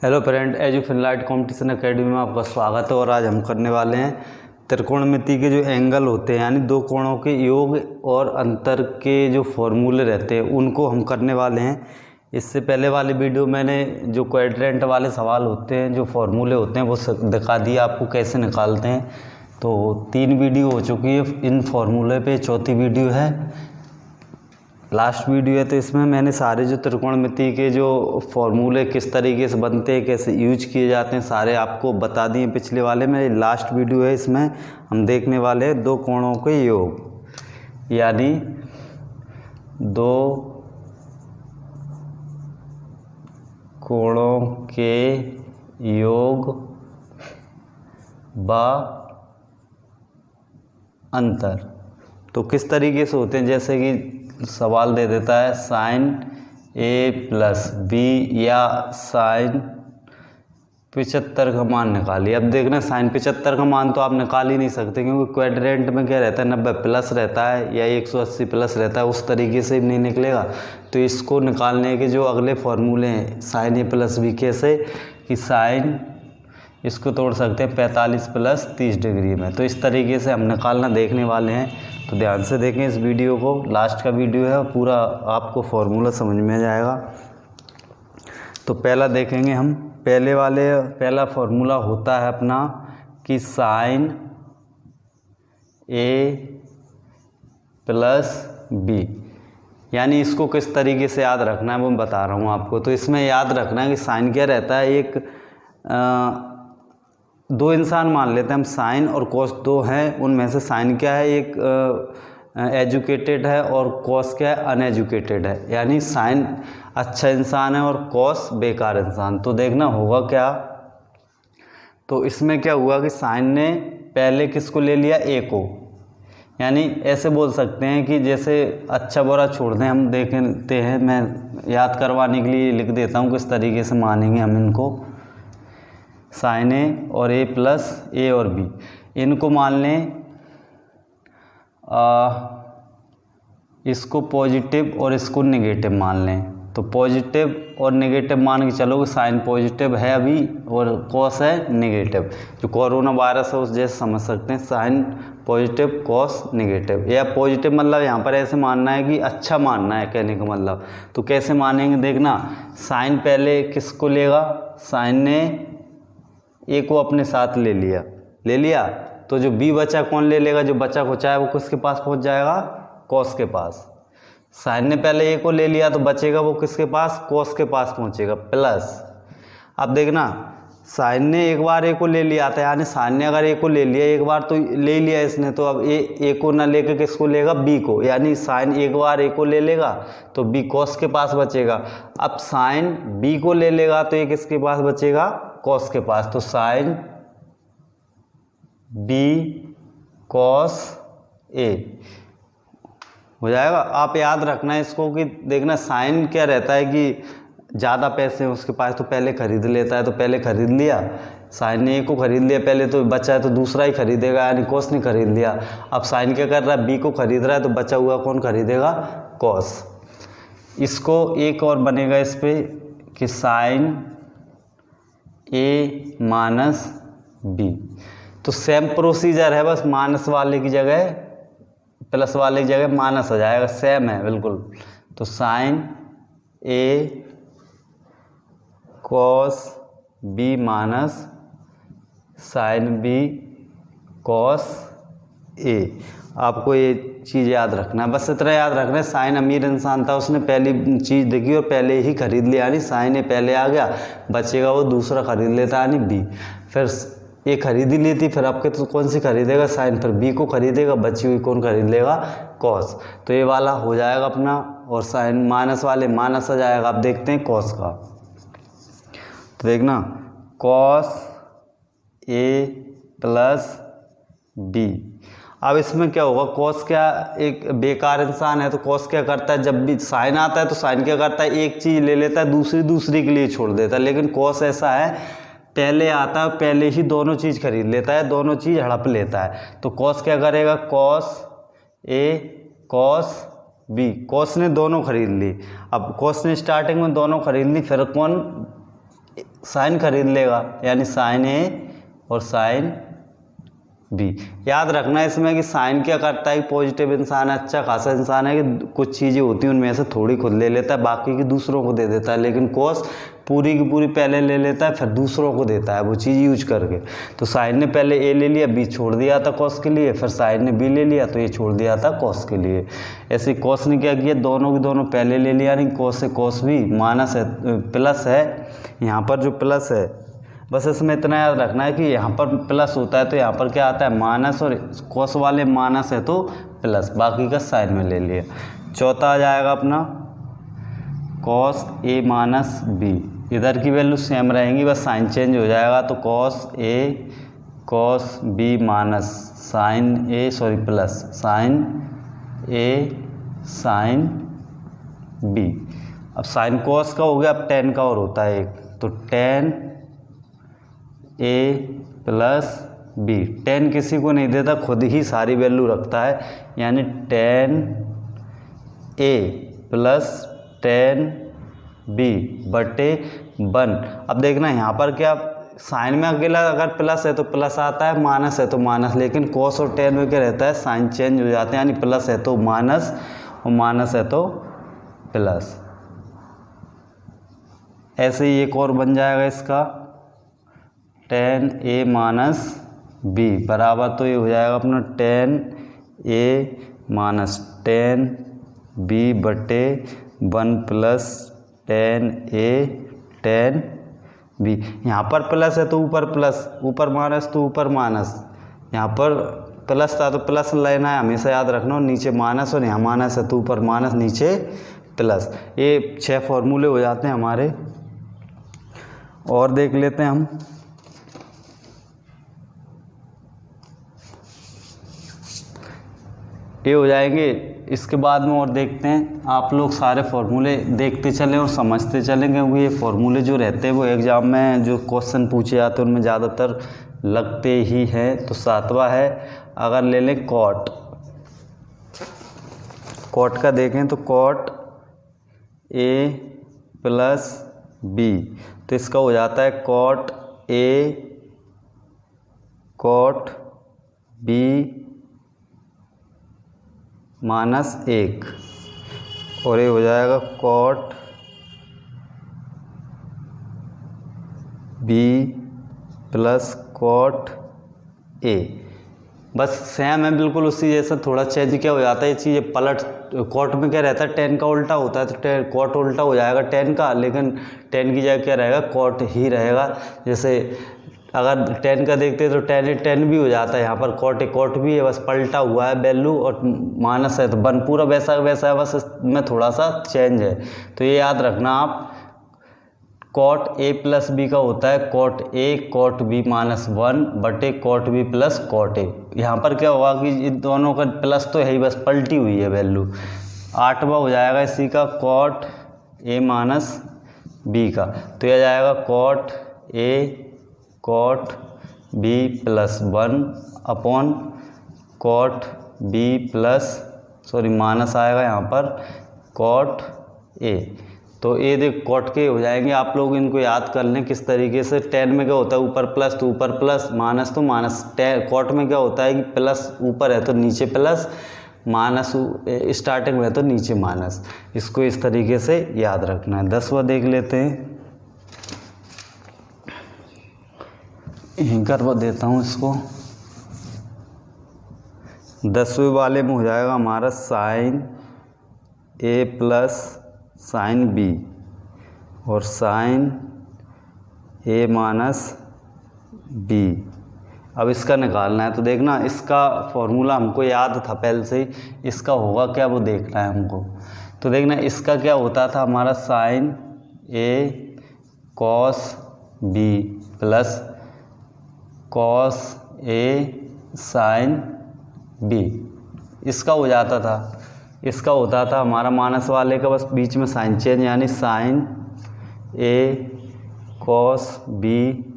Hello friend, एजुफिनलाइट competition academy में आपका स्वागत है। और आज हम करने वाले हैं त्रिकोणमिति के जो एंगल होते हैं यानी दो कोणों के योग और अंतर के जो फॉर्मूले रहते हैं उनको हम करने वाले हैं। इससे पहले वाली वीडियो मैंने जो क्वाड्रेंट वाले सवाल होते हैं, जो फॉर्मूले होते हैं, वो दिखा दिया आपको कैसे निकालते हैं। तो 3 वीडियो हो चुकी है इन फॉर्मूले पे, चौथी वीडियो है, लास्ट वीडियो है। तो इसमें मैंने सारे जो त्रिकोणमिति के जो फॉर्मूले किस तरीके से बनते हैं, कैसे यूज किए जाते हैं, सारे आपको बता दिए पिछले वाले में। लास्ट वीडियो है, इसमें हम देखने वाले हैं दो कोणों के योग, यानी दो कोणों के योग व अंतर। तो किस तरीके से होते हैं, जैसे कि सवाल दे देता है साइन ए प्लस बी या साइन 75 का मान निकालिए। अब देखना साइन 75 का मान तो आप निकाल ही नहीं सकते, क्योंकि क्वाड्रेंट में क्या रहता है 90 प्लस रहता है या 180 प्लस रहता है, उस तरीके से नहीं निकलेगा। तो इसको निकालने के जो अगले फॉर्मूले हैं साइन ए प्लस बी, कैसे कि साइन इसको तोड़ सकते हैं 45 प्लस 30 डिग्री में। तो इस तरीके से हम निकालना देखने वाले हैं। तो ध्यान से देखें इस वीडियो को, लास्ट का वीडियो है, पूरा आपको फॉर्मूला समझ में आ जाएगा। तो पहला देखेंगे हम, पहला फॉर्मूला होता है अपना कि साइन ए प्लस बी, यानी इसको किस तरीके से याद रखना है वो मैं बता रहा हूँ आपको। तो इसमें याद रखना है कि साइन क्या रहता है, एक दो इंसान मान लेते हैं हम, साइन और कॉस दो हैं, उनमें से साइन क्या है, एक एजुकेटेड है और कॉस क्या है, अनएजुकेटेड है। यानी साइन अच्छा इंसान है और कॉस बेकार इंसान। तो देखना होगा क्या, तो इसमें क्या हुआ कि साइन ने पहले किसको ले लिया, ए को। यानी ऐसे बोल सकते हैं कि जैसे अच्छा बुरा छोड़ दें, हम देखते हैं, मैं याद करवाने के लिए लिख देता हूँ किस तरीके से मानेंगे हम इनको। साइन ए और ए प्लस ए और बी, इनको मान लें इसको पॉजिटिव और इसको नेगेटिव मान लें। तो पॉजिटिव और नेगेटिव मान के चलो कि साइन पॉजिटिव है अभी और कॉस है नेगेटिव, जो कोरोना वायरस है उस जैसे समझ सकते हैं, साइन पॉजिटिव कॉस नेगेटिव। या पॉजिटिव मतलब यहाँ पर ऐसे मानना है कि अच्छा मानना है, कहने का मतलब। तो कैसे मानेंगे देखना, साइन पहले किसको लेगा, साइन ने ए को अपने साथ ले लिया, तो जो बी बचा कौन ले लेगा, जो बचा खुचा है वो किसके पास पहुंच जाएगा, कॉस के पास। साइन ने पहले ए को ले लिया तो बचेगा वो किसके पास, कॉस के पास पहुंचेगा, प्लस। अब देखना साइन ने एक बार ए को ले लिया था, यानी साइन ने अगर ए को ले लिया एक बार तो ले लिया इसने, तो अब ए को ना लेकर किसको लेगा, बी को। यानी साइन एक बार ए को ले लेगा तो बी कॉस के पास बचेगा। अब साइन बी को ले लेगा तो ये किसके पास बचेगा, कॉस के पास। तो साइन बी कॉस ए हो जाएगा। आप याद रखना इसको कि देखना साइन क्या रहता है कि ज़्यादा पैसे हैं उसके पास तो पहले खरीद लेता है, तो पहले खरीद लिया, साइन ने ए को खरीद लिया पहले, तो बचा है तो दूसरा ही खरीदेगा, यानी कॉस ने खरीद लिया। अब साइन क्या कर रहा है, बी को खरीद रहा है, तो बचा हुआ कौन खरीदेगा, कॉस। इसको एक और बनेगा इस पर कि साइन ए माइनस बी। तो सेम प्रोसीजर है, बस माइनस वाले की जगह प्लस वाले की जगह माइनस आ जाएगा, सेम है बिल्कुल। तो sine A cos B minus sine B cos A. आपको ये चीज़ याद रखना है, बस इतना याद रखना है। साइन अमीर इंसान था, उसने पहली चीज़ देखी और पहले ही खरीद लिया, यानी साइन ए पहले आ गया, बचेगा वो दूसरा खरीद लेता यानी बी। फिर ए खरीद ही ली थी, फिर आपके तो कौन सी खरीदेगा, साइन, फिर बी को खरीदेगा, बची हुई कौन खरीद लेगा, कॉस। तो ये वाला हो जाएगा अपना, और साइन माइनस वाले माइनस आ जाएगा। आप देखते हैं कॉस का, तो देखना कॉस ए प्लस बी। अब इसमें क्या होगा, कॉस क्या एक बेकार इंसान है, तो कॉस क्या करता है, जब भी साइन आता है तो साइन क्या करता है, एक चीज़ ले लेता है, दूसरी के लिए छोड़ देता है। लेकिन कॉस ऐसा है, पहले आता है, पहले ही दोनों चीज़ खरीद लेता है, दोनों चीज़ हड़प लेता है। तो कॉस क्या करेगा, cos A cos B, cos ने दोनों खरीद ली। अब कॉस ने स्टार्टिंग में दोनों खरीद ली, फिर कौन साइन खरीद लेगा, यानी साइन ए और साइन बी। याद रखना इसमें कि साइन क्या करता है कि पॉजिटिव इंसान है, अच्छा खासा इंसान है कि कुछ चीज़ें होती हैं उनमें से थोड़ी खुद ले लेता है, बाकी की दूसरों को दे देता है, लेकिन कॉस पूरी की पूरी पहले ले लेता है फिर दूसरों को देता है वो चीज़ यूज करके। तो साइन ने पहले ए ले लिया, बी छोड़ दिया था कॉस के लिए, फिर साइन ने बी ले लिया तो ये छोड़ दिया था कॉस के लिए। ऐसे कॉस ने क्या किया, दोनों के दोनों पहले ले लिया, यानी कॉस से कॉस भी माइनस है, प्लस है, यहाँ पर जो प्लस है बस इसमें इतना याद रखना है कि यहाँ पर प्लस होता है तो यहाँ पर क्या आता है माइनस, और कॉस वाले माइनस है तो प्लस, बाकी का साइन में ले लिया। चौथा आ जाएगा अपना कॉस ए माइनस बी, इधर की वैल्यू सेम रहेंगी, बस साइन चेंज हो जाएगा। तो cos A cos B minus sign A plus sign A sine B. अब साइन कॉस का हो गया, अब टेन का और होता है एक, तो टेन ए प्लस बी। टेन किसी को नहीं देता, खुद ही सारी वैल्यू रखता है, यानी टेन ए प्लस टेन बी बटे 1। अब देखना यहाँ पर क्या, साइन में अकेला अगर प्लस है तो प्लस आता है, माइनस है तो माइनस, लेकिन कॉस और टेन में क्या रहता है साइन चेंज हो जाते हैं, यानी प्लस है तो माइनस और माइनस है तो प्लस। ऐसे ही एक और बन जाएगा इसका, टेन ए माइनस बी बराबर, तो ये हो जाएगा अपना टेन ए माइनस टेन बी बटे 1 प्लस टेन ए टेन बी। यहाँ पर प्लस है तो ऊपर प्लस, ऊपर माइनस तो ऊपर माइनस, यहाँ पर प्लस था तो प्लस लेना है हमेशा याद रखना, और नीचे माइनस, और यहाँ माइनस है तो ऊपर माइनस नीचे प्लस। ये 6 फॉर्मूले हो जाते हैं हमारे। और देख लेते हैं हम, ये हो जाएंगे। इसके बाद में और देखते हैं, आप लोग सारे फॉर्मूले देखते चलें और समझते चलें, क्योंकि ये फॉर्मूले जो रहते हैं वो एग्ज़ाम में जो क्वेश्चन पूछे जाते हैं उनमें ज़्यादातर लगते ही हैं। तो 7वां है, अगर ले लें कॉट, कॉट का देखें तो कॉट ए प्लस बी, तो इसका हो जाता है cot A cot B minus 1, और ये हो जाएगा cot B plus cot A. बस सेम है बिल्कुल उसी जैसा, थोड़ा चेंज क्या हो जाता है ये चीज़ पलट, कॉट में क्या रहता है टेन का उल्टा होता है, तो कॉट उल्टा हो जाएगा टेन का, लेकिन टेन की जगह क्या रहेगा कॉट ही रहेगा। जैसे अगर टेन का देखते हैं तो टेन भी हो जाता है, यहाँ पर कॉट भी है, बस पलटा हुआ है वैल्यू, और माइनस है तो 1 पूरा वैसा वैसा है, बस इसमें थोड़ा सा चेंज है। तो ये याद रखना आप, कॉट ए प्लस बी का होता है cot A cot B minus 1 बटे cot B plus cot A. यहाँ पर क्या होगा कि इन दोनों का प्लस तो है ही, बस पलटी हुई है वैल्यू। 8वां हो जाएगा इसी का, कॉट ए माइनस बी का, तो यह जाएगा cot A cot B plus 1 upon cot B plus minus आएगा यहाँ पर कॉट ए। तो ये देख कॉट के हो जाएंगे, आप लोग इनको याद कर लें किस तरीके से। टेन में क्या होता है ऊपर प्लस तो ऊपर प्लस, माइनस तो माइनस। कॉट में क्या होता है कि प्लस ऊपर है तो नीचे प्लस, माइनस स्टार्टिंग में है तो नीचे माइनस। इसको इस तरीके से याद रखना है। 10वां देख लेते हैं, यहीं करवा देता हूँ इसको। 10वें वाले में हो जाएगा हमारा साइन ए प्लस साइन बी और साइन ए माइनस बी। अब इसका निकालना है, तो देखना इसका फॉर्मूला हमको याद था पहले से ही, इसका होगा क्या वो देखना है हमको। तो देखना इसका क्या होता था हमारा, sine A cos B plus cos A sine B, इसका हो जाता था। इसका होता था हमारा माइनस वाले का बस बीच में साइन चेंज, यानी sign A cos B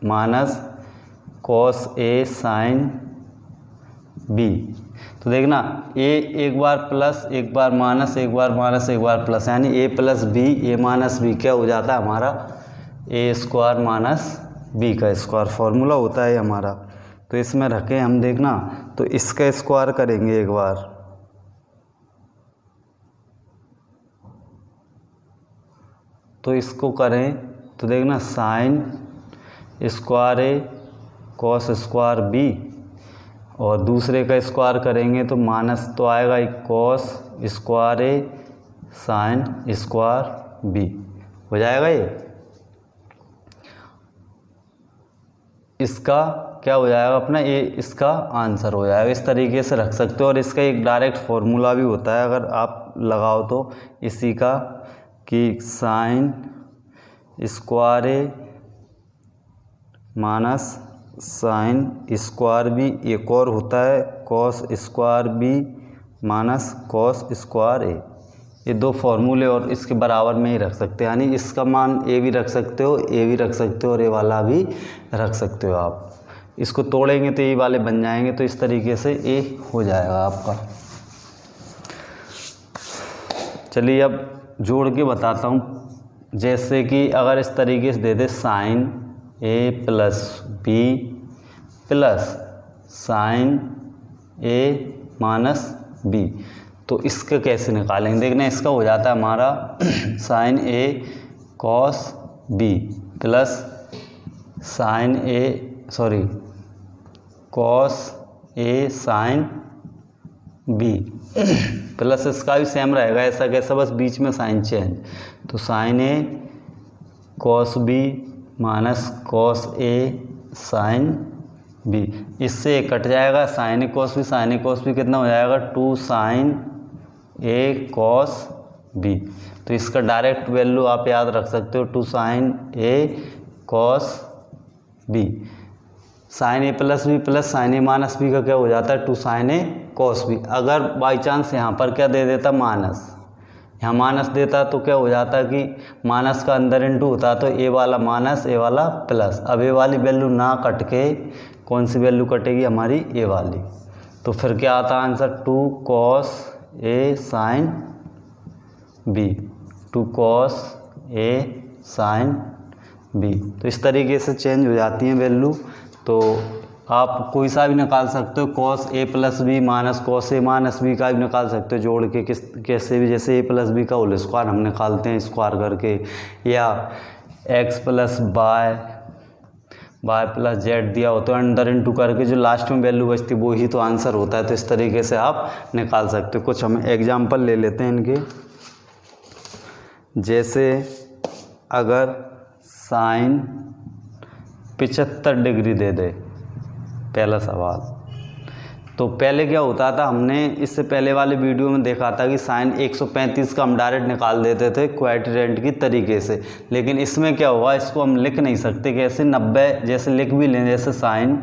minus cos A sine B. तो देखना ए एक बार प्लस एक बार माइनस, एक बार माइनस एक बार प्लस, यानी ए प्लस बी ए माइनस बी क्या हो जाता है हमारा ए स्क्वायर माइनस बी का स्क्वायर फॉर्मूला होता है हमारा। तो इसमें रखें हम, देखना तो इसका स्क्वायर करेंगे एक बार, तो इसको करें तो देखना साइन स्क्वायर ए कॉस स्क्वायर बी, और दूसरे का स्क्वायर करेंगे तो माइनस तो आएगा कॉस स्क्वायर ए साइन स्क्वायर बी हो जाएगा। ये इसका क्या हो जाएगा अपना, ये इसका आंसर हो जाएगा। इस तरीके से रख सकते हो। और इसका एक डायरेक्ट फॉर्मूला भी होता है अगर आप लगाओ तो इसी का, कि sine square A minus sine square B, एक और होता है cos square B minus cos square A. ये दो फॉर्मूले और इसके बराबर में ही रख सकते हैं, यानी इसका मान ए भी रख सकते हो, ए भी रख सकते हो और ए वाला भी रख सकते हो। आप इसको तोड़ेंगे तो ए वाले बन जाएंगे, तो इस तरीके से ए हो जाएगा आपका। चलिए अब जोड़ के बताता हूँ। जैसे कि अगर इस तरीके से दे दे साइन ए प्लस बी प्लस साइन ए माइनस बी, तो इसका कैसे निकालेंगे, देखना इसका हो जाता है हमारा sine A cos B plus sine cos A sine B plus इसका भी सेम रहेगा, ऐसा कैसा, बस बीच में साइन चेंज। तो sine A cos B minus cos A sine B, इससे कट जाएगा साइन ए कॉस बी कितना हो जाएगा, 2 साइन ए कॉस बी। तो इसका डायरेक्ट वैल्यू आप याद रख सकते हो, 2 sign A cos B. Sign A plus B plus sign A minus B का क्या हो जाता है, 2 साइन ए कॉस बी। अगर बाई चांस यहाँ पर क्या दे देता, माइनस, यहाँ माइनस देता तो क्या हो जाता कि माइनस का अंदर इंटू होता, तो ए वाला माइनस ए वाला प्लस। अब ए वाली वैल्यू ना कट के कौन सी वैल्यू कटेगी, हमारी ए वाली। तो फिर क्या आता answer, 2 cos A sine B, 2 cos A sine B. तो इस तरीके से चेंज हो जाती हैं वैल्यू। तो आप कोई सा भी निकाल सकते हो, cos A plus B minus cos A minus B का भी निकाल सकते हो जोड़ के, कैसे भी, जैसे ए प्लस बी का होल स्क्वायर हम निकालते हैं स्क्वायर करके, या X plus Y plus Z दिया हो तो अंडर इंटू करके जो लास्ट में वैल्यू बचती वो ही तो आंसर होता है। तो इस तरीके से आप निकाल सकते हो। कुछ हम एग्जाम्पल ले लेते हैं इनके। जैसे अगर साइन 75 डिग्री दे दे, पहला सवाल, तो पहले क्या होता था, हमने इससे पहले वाले वीडियो में देखा था कि साइन 135 का हम डायरेक्ट निकाल देते थे क्वाड्रेंट की तरीके से। लेकिन इसमें क्या हुआ, इसको हम लिख नहीं सकते, कैसे, 90 जैसे लिख भी लें, जैसे साइन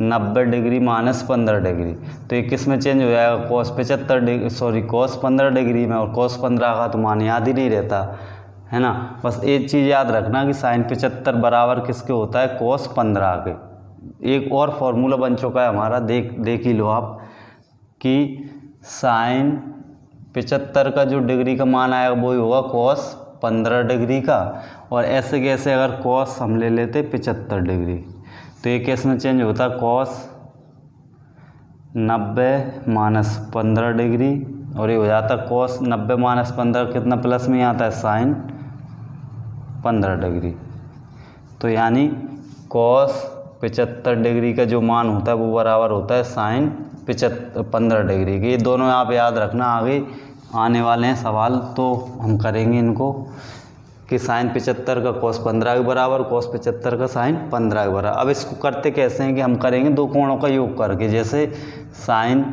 90 डिग्री माइनस 15 डिग्री, तो ये किस में चेंज हो जाएगा, कॉस 15 डिग्री में। और कॉस 15 का तो मान याद ही नहीं रहता है ना। बस एक चीज़ याद रखना कि साइन 75 बराबर किसके होता है, कॉस 15 के। एक और फॉर्मूला बन चुका है हमारा, देख ही लो आप, कि साइन 75 का जो डिग्री का मान आएगा वही होगा कॉस 15 डिग्री का। और ऐसे कैसे, अगर कॉस हम ले लेते 75 डिग्री, तो ये केस में चेंज होता है कॉस 90 माइनस 15 डिग्री, और ये हो जाता है कॉस 90 माइनस 15 कितना, प्लस में आता है साइन 15 डिग्री। तो यानी कॉस 75 डिग्री का जो मान होता है वो बराबर होता है साइन 15 डिग्री के। ये दोनों आप याद रखना, आगे आने वाले हैं सवाल तो हम करेंगे इनको, कि साइन 75 का कॉस 15 के बराबर, कॉस 75 का साइन 15 के बराबर। अब इसको करते कैसे हैं कि हम करेंगे दो कोणों का योग करके। जैसे साइन,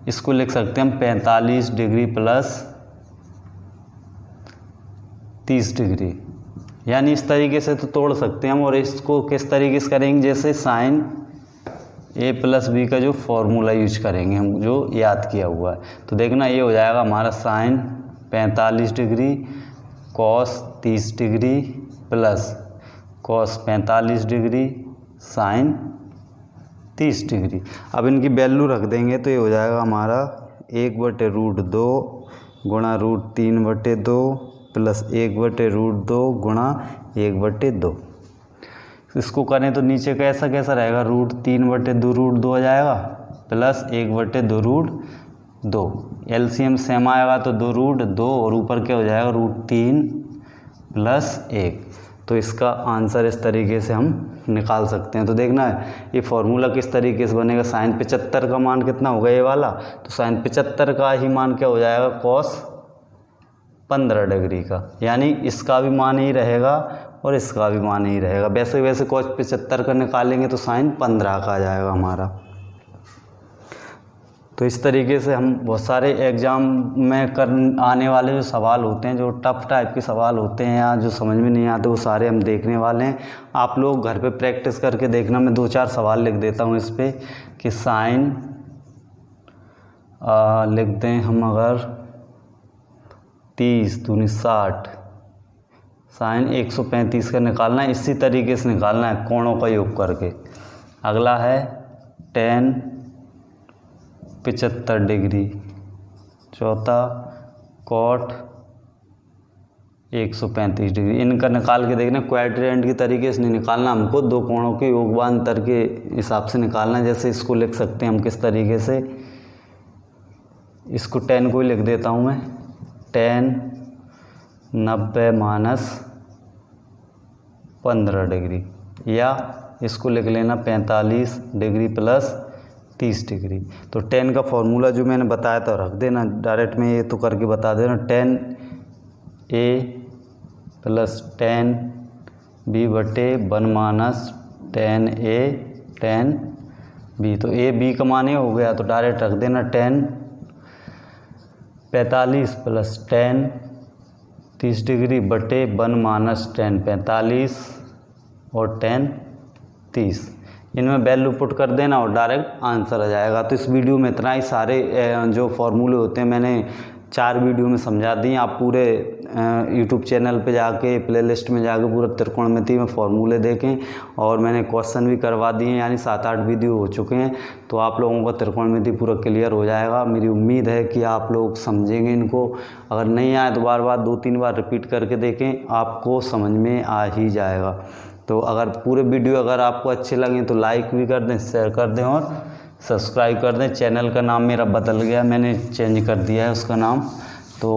इसको लिख सकते हैं हम 45 डिग्री प्लस 30 डिग्री, यानी इस तरीके से तो तोड़ सकते हैं हम। और इसको किस तरीके से करेंगे, जैसे साइन ए प्लस बी का जो फॉर्मूला यूज करेंगे हम, जो याद किया हुआ है। तो देखना ये हो जाएगा हमारा sine 45 degree cos 30 degree plus cos 45 degree sine 30 degree. अब इनकी वैल्यू रख देंगे तो ये हो जाएगा हमारा 1/√2 गुणा √3/2 प्लस 1/√2 गुणा 1/2। इसको करें तो नीचे कैसा कैसा रहेगा, √3/2 हो जाएगा प्लस 1/2 एलसीएम सेम आएगा तो 2√2 और ऊपर क्या हो जाएगा √3 + 1। तो इसका आंसर इस तरीके से हम निकाल सकते हैं। तो देखना है ये फॉर्मूला किस तरीके से बनेगा। साइन 75 का मान कितना होगा ये वाला, तो साइन 75 का ही मान क्या हो जाएगा cos 15 डिग्री का, यानी इसका भी मान ही रहेगा और इसका भी मान ही रहेगा। वैसे वैसे cos 75 का निकालेंगे तो साइन 15 का आ जाएगा हमारा। तो इस तरीके से हम बहुत सारे एग्ज़ाम में आने वाले जो सवाल होते हैं, जो टफ टाइप के सवाल होते हैं या जो समझ में नहीं आते, वो सारे हम देखने वाले हैं। आप लोग घर पे प्रैक्टिस करके देखना। मैं 2-4 सवाल लिख देता हूँ इस पर कि साइन लिख दें हम, अगर 30 दूनी 60, साइन 135 का निकालना है। इसी तरीके से निकालना है कोणों का योग करके। अगला है tan 75 डिग्री, चौथा cot 135 डिग्री। इनका निकाल के देखना, क्वाड्रेंट की तरीके से नहीं निकालना हमको, दो कोणों के योगवांतर के हिसाब से निकालना है। जैसे इसको लिख सकते हैं हम किस तरीके से, इसको tan को ही लिख देता हूँ मैं, tan 90 - 15 डिग्री, या इसको लिख लेना 45 डिग्री + 30 डिग्री। तो tan का फॉर्मूला जो मैंने बताया था रख देना, डायरेक्ट में ये तो करके बता देना, tan A + tan B/1 - tan A tan B। तो A B का मान ही हो गया, तो डायरेक्ट रख देना tan 45 + tan 30 डिग्री बटे 1 - tan 45 और tan 30। इनमें वैल्यू पुट कर देना और डायरेक्ट आंसर आ जाएगा। तो इस वीडियो में इतना ही। सारे जो फॉर्मूले होते हैं मैंने 4 वीडियो में समझा दिए। आप पूरे यूट्यूब चैनल पे जाके प्लेलिस्ट में जाके पूरा त्रिकोणमिति में फॉर्मूले देखें, और मैंने क्वेश्चन भी करवा दिए, यानी 7-8 वीडियो हो चुके हैं। तो आप लोगों का त्रिकोणमिति पूरा क्लियर हो जाएगा। मेरी उम्मीद है कि आप लोग समझेंगे इनको। अगर नहीं आए तो बार बार 2-3 बार रिपीट करके देखें, आपको समझ में आ ही जाएगा। तो अगर पूरे वीडियो अगर आपको अच्छे लगें तो लाइक भी कर दें, शेयर कर दें और सब्सक्राइब कर दें। चैनल का नाम मेरा बदल गया, मैंने चेंज कर दिया है उसका नाम। तो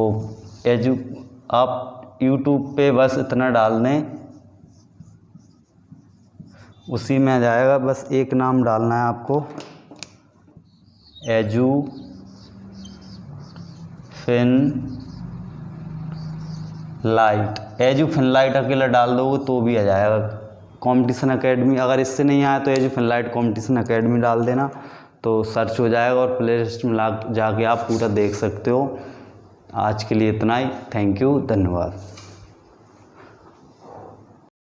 आप यूट्यूब पे बस इतना डाल दें, उसी में आ जाएगा। बस एक नाम डालना है आपको, एजुफिनलाइट अकेला डाल दो तो भी आ जाएगा। कंपटीशन एकेडमी, अगर इससे नहीं आया तो एजुफिनलाइट कंपटीशन एकेडमी डाल देना तो सर्च हो जाएगा और प्ले लिस्ट में जाके आप पूरा देख सकते हो। आज के लिए इतना ही। थैंक यू, धन्यवाद।